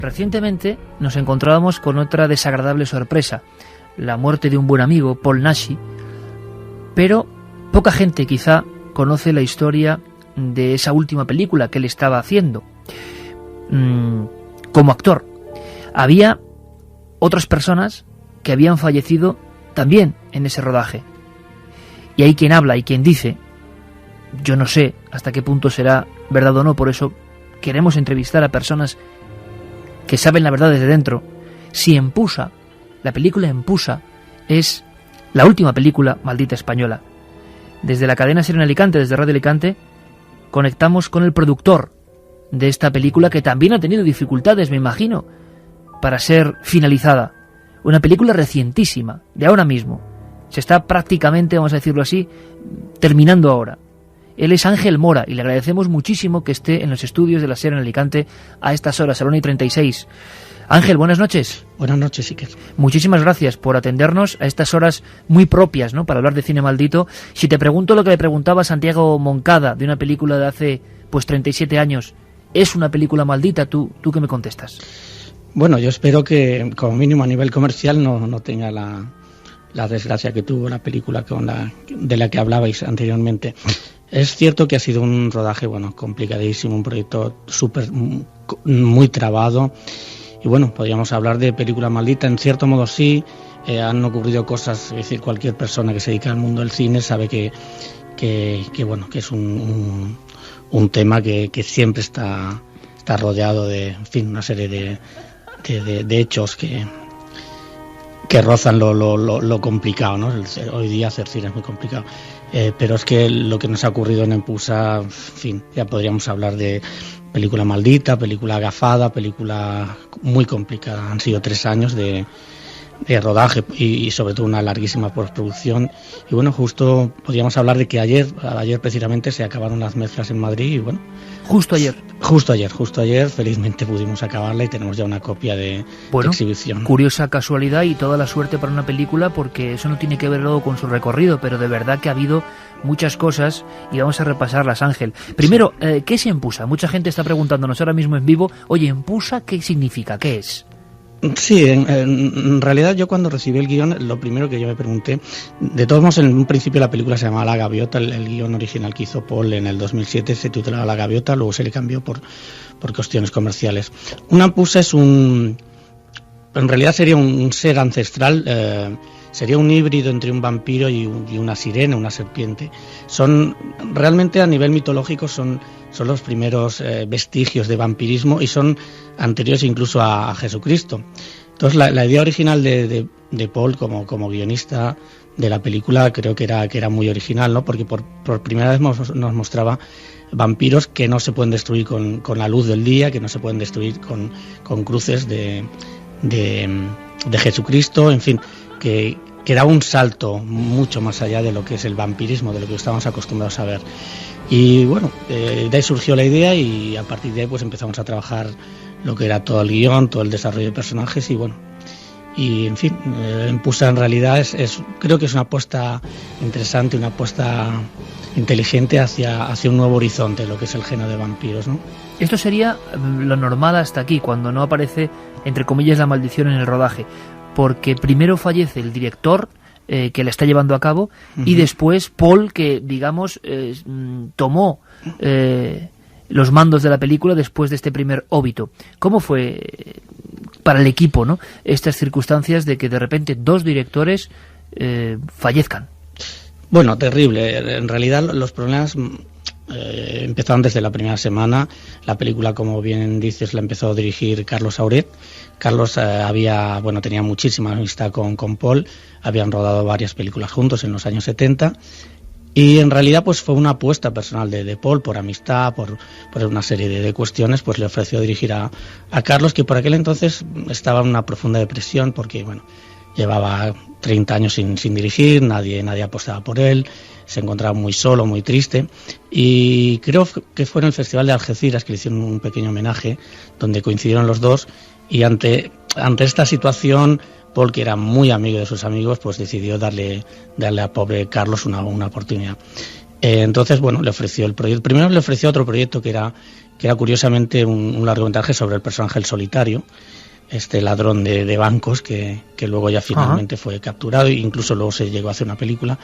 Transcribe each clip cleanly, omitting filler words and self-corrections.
Recientemente nos encontrábamos con otra desagradable sorpresa, la muerte de un buen amigo, Paul Naschy, pero poca gente quizá conoce la historia de esa última película que él estaba haciendo como actor. Había otras personas que habían fallecido también en ese rodaje, y hay quien habla y quien dice, yo no sé hasta qué punto será verdad o no, por eso queremos entrevistar a personas que saben la verdad desde dentro, si Empusa, la película Empusa, es la última película maldita española. Desde la cadena SER en Alicante, desde Radio Alicante, conectamos con el productor de esta película, que también ha tenido dificultades, me imagino, para ser finalizada. Una película recientísima, de ahora mismo. Se está prácticamente, vamos a decirlo así, terminando ahora. Él es Ángel Mora y le agradecemos muchísimo que esté en los estudios de la SER en Alicante a estas horas, a la 1:36. Ángel, buenas noches. Buenas noches, Iker. Muchísimas gracias por atendernos a estas horas muy propias, ¿no?, para hablar de cine maldito. Si te pregunto lo que le preguntaba Santiago Moncada de una película de hace 37 años, ¿es una película maldita? ¿Tú qué me contestas? Bueno, yo espero que como mínimo a nivel comercial no tenga la desgracia que tuvo la película de la que hablabais anteriormente. Es cierto que ha sido un rodaje, complicadísimo, un proyecto muy trabado. Y bueno, podríamos hablar de película maldita, en cierto modo sí, han ocurrido cosas, es decir, cualquier persona que se dedica al mundo del cine sabe que es un tema que siempre está rodeado de, en fin, una serie de hechos que rozan lo complicado, ¿no? Hoy día hacer cine es muy complicado. Pero es que lo que nos ha ocurrido en Empusa, en fin, ya podríamos hablar de película maldita, película agafada, película muy complicada. Han sido 3 años de rodaje y sobre todo una larguísima postproducción. Y bueno, justo podríamos hablar de que ayer precisamente se acabaron las mezclas en Madrid y bueno. Justo ayer, felizmente pudimos acabarla y tenemos ya una copia de exhibición. Curiosa casualidad y toda la suerte para una película, porque eso no tiene que ver luego con su recorrido, pero de verdad que ha habido muchas cosas y vamos a repasarlas, Ángel. Primero, ¿qué es Empusa? Mucha gente está preguntándonos ahora mismo en vivo, oye, Empusa, ¿qué significa? ¿Qué es? Sí, en realidad yo cuando recibí el guión, lo primero que yo me pregunté, de todos modos en un principio la película se llamaba La Gaviota, el guión original que hizo Paul en el 2007 se titulaba La Gaviota, luego se le cambió por cuestiones comerciales. Una Empusa en realidad sería un ser ancestral, sería un híbrido entre un vampiro y una sirena, una serpiente. Realmente a nivel mitológico son los primeros vestigios de vampirismo y son anteriores incluso a Jesucristo. Entonces la idea original de Paul como guionista de la película creo que era muy original, ¿no? Porque por primera vez nos mostraba vampiros que no se pueden destruir con la luz del día, que no se pueden destruir con cruces de Jesucristo, en fin, que da un salto mucho más allá de lo que es el vampirismo, de lo que estamos acostumbrados a ver. Y bueno, de ahí surgió la idea y a partir de ahí pues empezamos a trabajar lo que era todo el guión, todo el desarrollo de personajes y en fin, Empusa en realidad creo que es una apuesta interesante, una apuesta inteligente hacia un nuevo horizonte, lo que es el género de vampiros, ¿no? Esto sería lo normal hasta aquí, cuando no aparece, entre comillas, la maldición en el rodaje, porque primero fallece el director que la está llevando a cabo, y después Paul, que digamos tomó los mandos de la película después de este primer óbito. ¿Cómo fue para el equipo, ¿no?, estas circunstancias de que de repente 2 directores fallezcan? Bueno, terrible. En realidad los problemas empezaron desde la primera semana. La película, como bien dices, la empezó a dirigir Carlos Auret. Carlos tenía muchísima amistad con Paul, habían rodado varias películas juntos en los años 70 y en realidad pues fue una apuesta personal de Paul, por amistad, por una serie de cuestiones, pues le ofreció dirigir a Carlos, que por aquel entonces estaba en una profunda depresión porque llevaba 30 años sin dirigir, nadie apostaba por él, se encontraba muy solo, muy triste, y creo que fue en el Festival de Algeciras que le hicieron un pequeño homenaje donde coincidieron los dos. Y ante esta situación, Paul, que era muy amigo de sus amigos, pues decidió darle a pobre Carlos una oportunidad. Entonces, le ofreció el proyecto. Primero le ofreció otro proyecto que que era curiosamente un largometraje sobre el personaje El Solitario, este ladrón de bancos que luego ya finalmente fue capturado e incluso luego se llegó a hacer una película.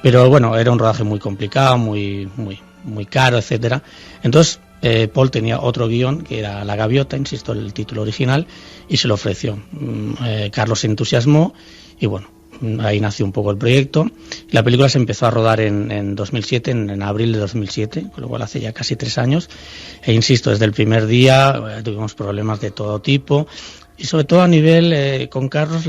Pero bueno, era un rodaje muy complicado, muy caro, etcétera. Entonces Paul tenía otro guión que era La Gaviota, insisto, el título original, y se lo ofreció. Carlos se entusiasmó y bueno, ahí nació un poco el proyecto. La película se empezó a rodar en 2007, en abril de 2007, con lo cual hace ya casi 3 años. E insisto, desde el primer día tuvimos problemas de todo tipo y sobre todo a nivel con Carlos,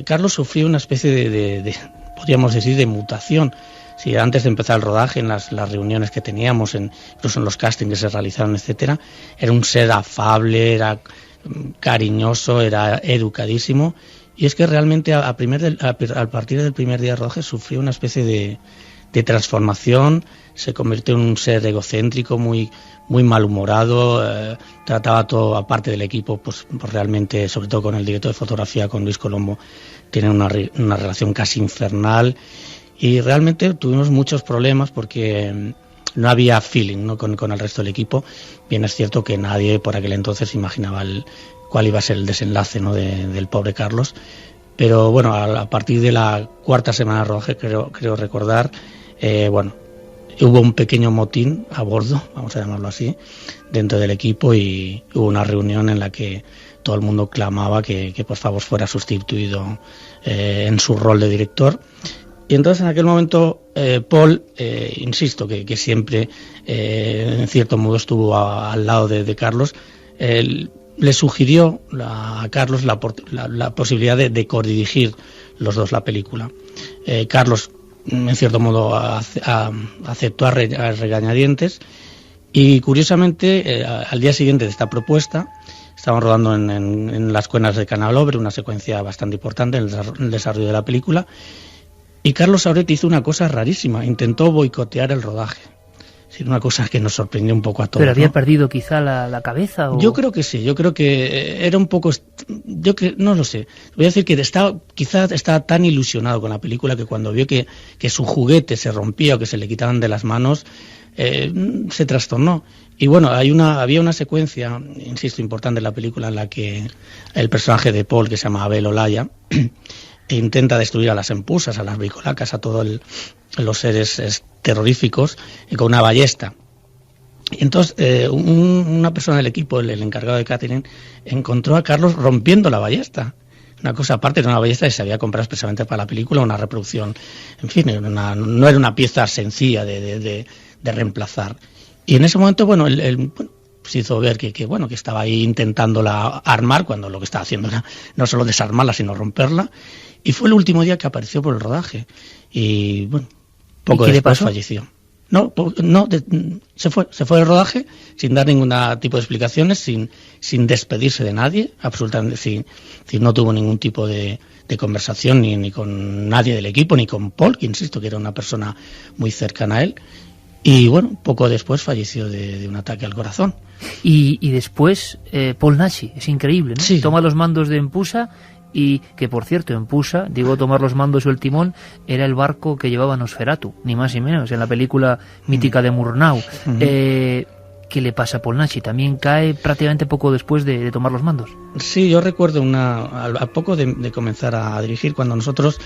Carlos sufrió una especie de podríamos decir, de mutación. Si antes de empezar el rodaje, en las reuniones que teníamos, incluso en los castings que se realizaron, etcétera, era un ser afable, era cariñoso, era educadísimo. Y es que realmente a partir del primer día de rodaje sufrió una especie de transformación, se convirtió en un ser egocéntrico, muy malhumorado, trataba todo, aparte del equipo, pues realmente, sobre todo con el director de fotografía, con Luis Colombo, tienen una relación casi infernal y realmente tuvimos muchos problemas porque no había feeling, ¿no? con el resto del equipo. Bien es cierto que nadie por aquel entonces imaginaba cuál iba a ser el desenlace, ¿no? del pobre Carlos, pero bueno, a partir de la 4ª semana de rodaje, creo recordar, hubo un pequeño motín a bordo, vamos a llamarlo así, dentro del equipo, y hubo una reunión en la que todo el mundo clamaba que por favor fuera sustituido en su rol de director. Y entonces en aquel momento Paul, insisto, que siempre en cierto modo estuvo al lado de Carlos, le sugirió a Carlos la posibilidad de codirigir los dos la película. Carlos, en cierto modo, aceptó a regañadientes y curiosamente al día siguiente de esta propuesta estaban rodando en las cuenas de Canalobre, una secuencia bastante importante en el desarrollo de la película, y Carlos Saurete hizo una cosa rarísima, intentó boicotear el rodaje. Es una cosa que nos sorprendió un poco a todos. ¿Pero había perdido quizá la cabeza? ¿O? Yo creo que sí, yo creo que era un poco... no lo sé. Voy a decir que quizás estaba tan ilusionado con la película que cuando vio que su juguete se rompía o que se le quitaban de las manos, se trastornó. Y bueno, había una secuencia, insisto, importante en la película en la que el personaje de Paul, que se llama Abel Olaya, intenta destruir a las empusas, a las bricolacas, a todos los seres terroríficos, con una ballesta. Y entonces una persona del equipo, el encargado de catering, encontró a Carlos rompiendo la ballesta. Una cosa aparte, era una ballesta que se había comprado expresamente para la película, una reproducción, en fin, no era una pieza sencilla de reemplazar. Y en ese momento, se hizo ver que estaba ahí intentándola armar, cuando lo que estaba haciendo era no solo desarmarla, sino romperla. Y fue el último día que apareció por el rodaje. Y poco después falleció. Se fue del rodaje sin dar ningún tipo de explicaciones, sin despedirse de nadie, absolutamente, no tuvo ningún tipo de conversación ni con nadie del equipo, ni con Paul, que insisto que era una persona muy cercana a él. Y poco después falleció de un ataque al corazón. Y después Paul Naschy, es increíble, ¿no? Sí. Toma los mandos de Empusa, y que por cierto, Empusa, digo, tomar los mandos o el timón, era el barco que llevaba Nosferatu, ni más ni menos, en la película mítica de Murnau. ¿Qué le pasa a Paul Naschy? También cae prácticamente poco después de tomar los mandos. Sí, yo recuerdo a poco de comenzar a dirigir, cuando nosotros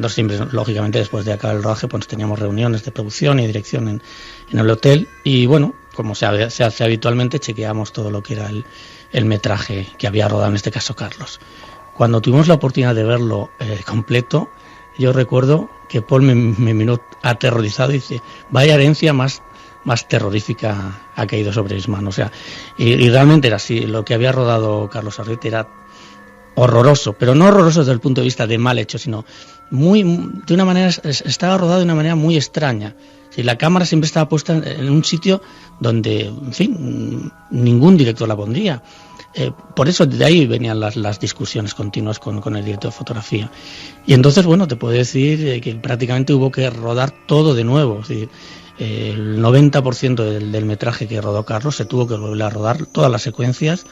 siempre, lógicamente, después de acabar el rodaje, pues teníamos reuniones de producción y dirección en el hotel, y como se hace habitualmente, chequeamos todo lo que era el metraje que había rodado, en este caso Carlos. Cuando tuvimos la oportunidad de verlo completo, yo recuerdo que Paul me miró aterrorizado y dice: vaya herencia más terrorífica ha caído sobre mis manos. O sea, y realmente era así. Lo que había rodado Carlos Saurete era horroroso, pero no horroroso desde el punto de vista de mal hecho, sino estaba rodado de una manera muy extraña. Si la cámara siempre estaba puesta en un sitio donde, en fin, ningún director la pondría. Por eso de ahí venían las discusiones continuas con el director de fotografía. Y entonces, te puedo decir que prácticamente hubo que rodar todo de nuevo. Es decir, el 90% del metraje que rodó Carlos se tuvo que volver a rodar, todas las secuencias,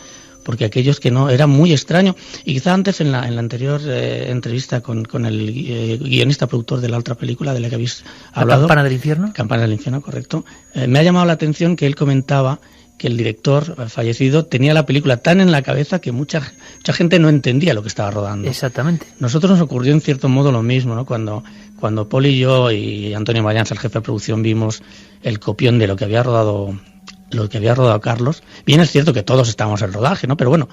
porque aquellos que no, era muy extraño. Y quizá antes, en la anterior entrevista con el guionista productor de la otra película de la que habéis hablado, ¿La Campana del Infierno? Campana del Infierno, correcto. Me ha llamado la atención que él comentaba que el director fallecido tenía la película tan en la cabeza que mucha gente no entendía lo que estaba rodando. Exactamente. Nosotros nos ocurrió en cierto modo lo mismo, ¿no? Cuando Paul y yo y Antonio Mayans, el jefe de producción, vimos el copión de lo que había rodado Carlos. Bien, es cierto que todos estábamos en el rodaje, ¿no? Pero bueno,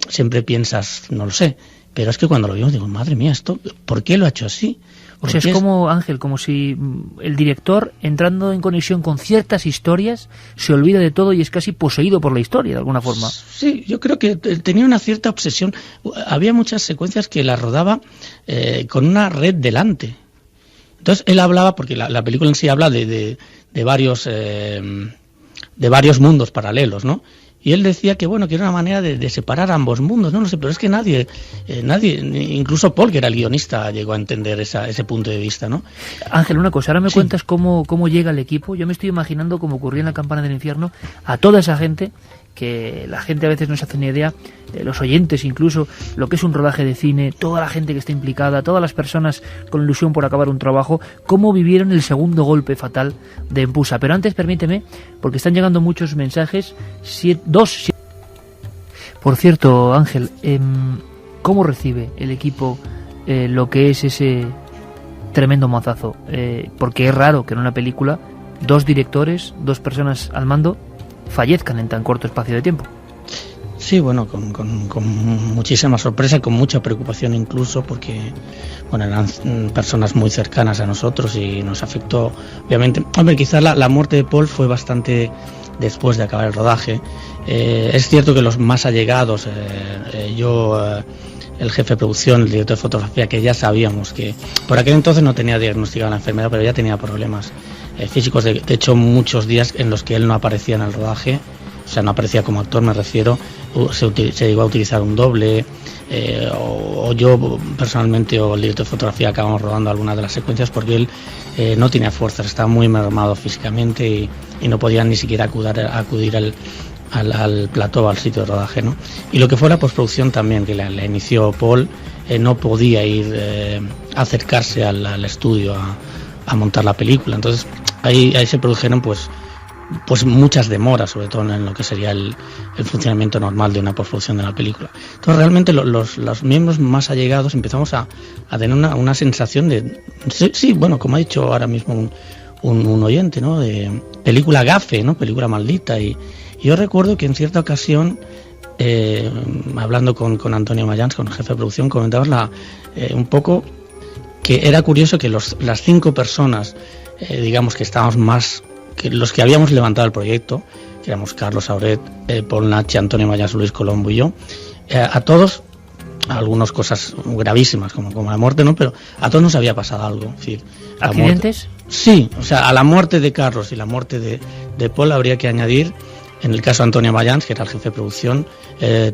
siempre piensas, no lo sé. Pero es que cuando lo vimos digo, madre mía, ¿por qué lo ha hecho así? O sea, es como, Ángel, como si el director, entrando en conexión con ciertas historias, se olvida de todo y es casi poseído por la historia, de alguna forma. Sí, yo creo que tenía una cierta obsesión. Había muchas secuencias que las rodaba con una red delante. Entonces, él hablaba, porque la película en sí habla de varios mundos paralelos, ¿no? Y él decía que bueno, que era una manera de separar ambos mundos, no sé, pero es que nadie, incluso Paul, que era el guionista, llegó a entender ese punto de vista, ¿no? Ángel, una cosa, ahora me cuentas cómo llega el equipo. Yo me estoy imaginando, como ocurría en La Campana del Infierno, a toda esa gente, que la gente a veces no se hace ni idea, los oyentes incluso, lo que es un rodaje de cine, toda la gente que está implicada, todas las personas con ilusión por acabar un trabajo, cómo vivieron el segundo golpe fatal de Empusa. Pero antes, permíteme, porque están llegando muchos mensajes, dos. Por cierto, Ángel, ¿cómo recibe el equipo lo que es ese tremendo mazazo? Porque es raro que en una película 2 directores, 2 personas al mando, fallezcan en tan corto espacio de tiempo. Sí, bueno, con muchísima sorpresa, con mucha preocupación incluso, porque bueno, eran personas muy cercanas a nosotros y nos afectó, obviamente. Hombre, quizás la muerte de Paul fue bastante después de acabar el rodaje. Es cierto que los más allegados, el jefe de producción, el director de fotografía, que ya sabíamos que por aquel entonces no tenía diagnosticada la enfermedad, pero ya tenía problemas físicos. De hecho, muchos días en los que él no aparecía en el rodaje, o sea, no aparecía como actor, me refiero, se llegó a utilizar un doble, o yo personalmente o el director de fotografía acabamos rodando algunas de las secuencias porque él no tenía fuerzas, estaba muy mermado físicamente y no podía ni siquiera acudir al plató, al sitio de rodaje, ¿no? Y lo que fue la postproducción también, que la inició Paul, no podía ir acercarse al estudio a montar la película. Entonces ahí se produjeron pues muchas demoras, sobre todo en lo que sería el funcionamiento normal de una postproducción de la película. Entonces realmente los miembros más allegados empezamos a tener una sensación de, sí, bueno, como ha dicho ahora mismo un oyente, ¿no? De película gafe, ¿no? Película maldita. Y yo recuerdo que en cierta ocasión, hablando con Antonio Mayans, con el jefe de producción, comentabas un poco que era curioso que las 5 personas, digamos, que estábamos más, que los que habíamos levantado el proyecto, que éramos Carlos Auret, Paul Nachi, Antonio Mayans, Luis Colombo y yo, a todos, algunas cosas gravísimas como la muerte, ¿no? Pero a todos nos había pasado algo. Es decir, ¿accidentes? Sí, o sea, a la muerte de Carlos y la muerte de Paul habría que añadir, en el caso de Antonio Mayans, que era el jefe de producción,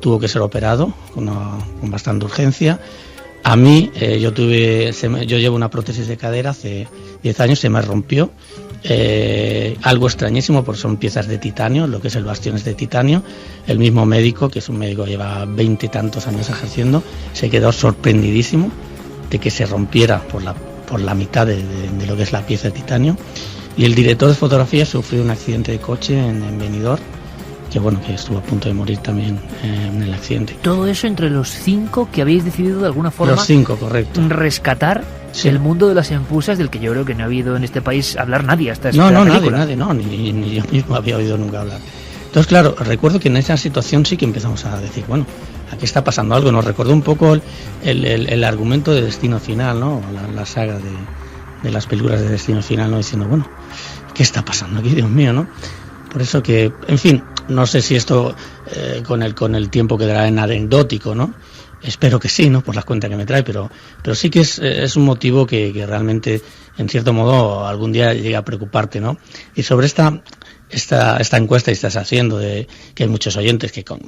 tuvo que ser operado con bastante urgencia. A mí, yo llevo una prótesis de cadera hace 10 años, se me rompió, algo extrañísimo porque son piezas de titanio, lo que es el bastión es de titanio. El mismo médico, que es un médico que lleva 20 y tantos años ejerciendo, se quedó sorprendidísimo de que se rompiera por la mitad de lo que es la pieza de titanio. Y el director de fotografía sufrió un accidente de coche en Benidorm, que estuvo a punto de morir también en el accidente. Todo eso entre los 5 que habéis decidido de alguna forma, los 5, correcto, rescatar el mundo de las empusas, del que yo creo que no ha habido en este país hablar nadie hasta esta película. Nadie, ni yo mismo había oído nunca hablar. Entonces, claro, recuerdo que en esa situación sí que empezamos a decir, bueno, aquí está pasando algo. Nos recordó un poco el argumento de Destino Final, ¿no? La saga de las películas de Destino Final, ¿no? Diciendo, bueno, ¿qué está pasando aquí, Dios mío, no? Por eso que, en fin, no sé si esto con el tiempo quedará en anecdótico, ¿no? Espero que sí, ¿no? Por las cuentas que me trae, pero sí que es un motivo que realmente, en cierto modo, algún día llega a preocuparte, ¿no? Y sobre esta esta encuesta y estás haciendo, de que hay muchos oyentes que con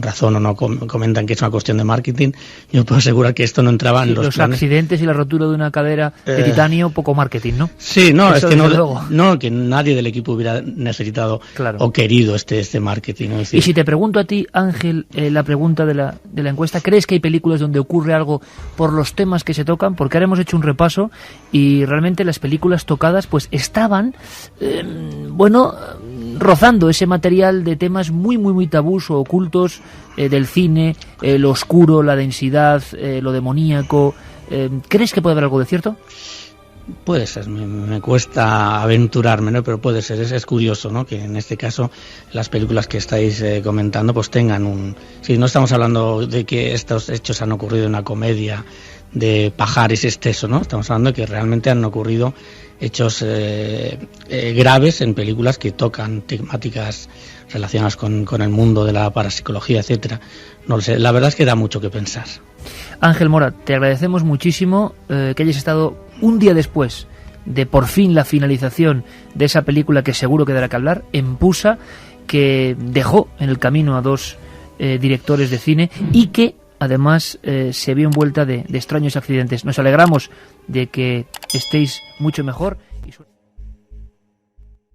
razón o no comentan que es una cuestión de marketing, yo puedo asegurar que esto no entraba en los planes. Accidentes y la rotura de una cadera de titanio, poco marketing, ¿no? Sí, no, eso es que que nadie del equipo hubiera necesitado o querido este marketing, ¿no? Es decir, y si te pregunto a ti, Ángel, la pregunta de la encuesta, ¿crees que hay películas donde ocurre algo por los temas que se tocan? Porque ahora hemos hecho un repaso y realmente las películas tocadas pues estaban rozando ese material de temas muy muy muy tabús o ocultos del cine, lo oscuro, la densidad, lo demoníaco. ¿Crees que puede haber algo de cierto? Puede ser, me cuesta aventurarme, ¿no? Pero puede ser, es curioso, ¿no? Que en este caso las películas que estáis comentando pues tengan si no estamos hablando de que estos hechos han ocurrido en una comedia de pajares exceso, ¿no? Estamos hablando de que realmente han ocurrido hechos graves en películas que tocan temáticas relacionadas con el mundo de la parapsicología, etcétera. No lo sé, la verdad es que da mucho que pensar. Ángel Mora, te agradecemos muchísimo que hayas estado un día después de por fin la finalización de esa película que seguro que dará que hablar, en Pusa, que dejó en el camino a dos directores de cine y que además se vio envuelta de extraños accidentes. Nos alegramos de que estéis mucho mejor.